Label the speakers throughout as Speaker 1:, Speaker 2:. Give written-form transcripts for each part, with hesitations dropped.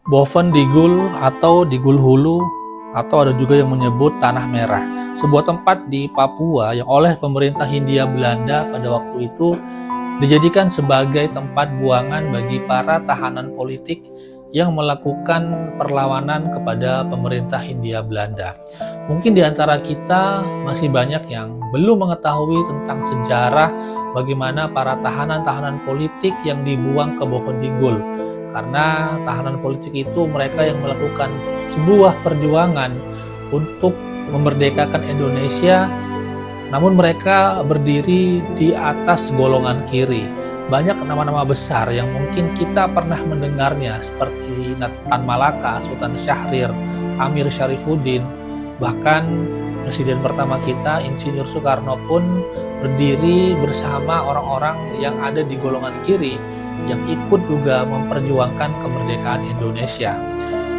Speaker 1: Bovendigul atau Digul Hulu atau ada juga yang menyebut Tanah Merah, sebuah tempat di Papua yang oleh pemerintah Hindia Belanda pada waktu itu dijadikan sebagai tempat buangan bagi para tahanan politik yang melakukan perlawanan kepada pemerintah Hindia Belanda. Mungkin di antara kita masih banyak yang belum mengetahui tentang sejarah bagaimana para tahanan-tahanan politik yang dibuang ke Bovendigul. Karena tahanan politik itu mereka yang melakukan sebuah perjuangan untuk memerdekakan Indonesia, namun mereka berdiri di atas golongan kiri. Banyak nama-nama besar yang mungkin kita pernah mendengarnya seperti Tan Malaka, Sultan Syahrir, Amir Syarifuddin, bahkan Presiden pertama kita, Insinyur Soekarno pun berdiri bersama orang-orang yang ada di golongan kiri yang ikut juga memperjuangkan kemerdekaan Indonesia.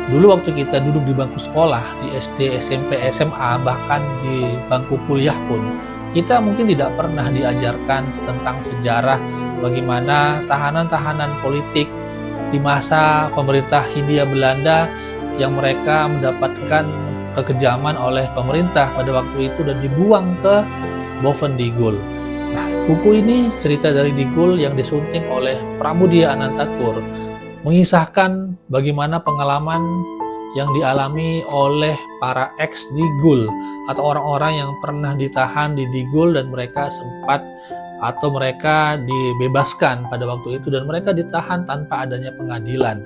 Speaker 1: Dulu waktu kita duduk di bangku sekolah, di SD, SMP, SMA, bahkan di bangku kuliah pun, kita mungkin tidak pernah diajarkan tentang sejarah bagaimana tahanan-tahanan politik di masa pemerintah Hindia Belanda yang mereka mendapatkan kekejaman oleh pemerintah pada waktu itu dan dibuang ke Bovendigul. Nah, buku ini cerita dari Digul yang disunting oleh Pramudia Anantatur, mengisahkan bagaimana pengalaman yang dialami oleh para ex-Digul atau orang-orang yang pernah ditahan di Digul dan mereka sempat atau mereka dibebaskan pada waktu itu dan mereka ditahan tanpa adanya pengadilan.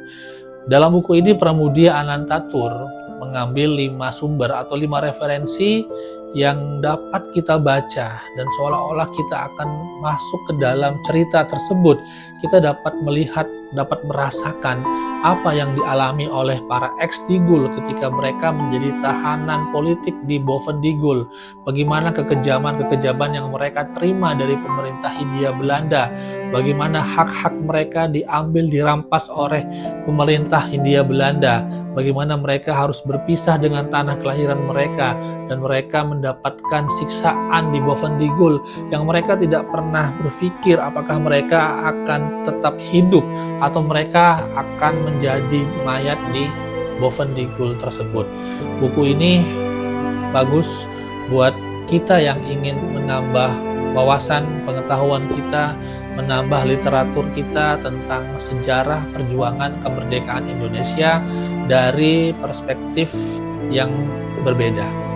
Speaker 1: Dalam buku ini Pramudia Anantatur mengambil 5 sumber atau 5 referensi yang dapat kita baca dan seolah-olah kita akan masuk ke dalam cerita tersebut. Kita dapat melihat, dapat merasakan apa yang dialami oleh para ex-Digul ketika mereka menjadi tahanan politik di Bovendigul. Bagaimana kekejaman-kekejaman yang mereka terima dari pemerintah Hindia Belanda. Bagaimana hak-hak mereka diambil, dirampas oleh pemerintah Hindia Belanda. Bagaimana mereka harus berpisah dengan tanah kelahiran mereka dan mereka mendapatkan siksaan di Bovendigul yang mereka tidak pernah berpikir apakah mereka akan tetap hidup atau mereka akan menjadi mayat di Bovendigul tersebut. Buku ini bagus buat kita yang ingin menambah wawasan pengetahuan kita, menambah literatur kita tentang sejarah perjuangan kemerdekaan Indonesia dari perspektif yang berbeda.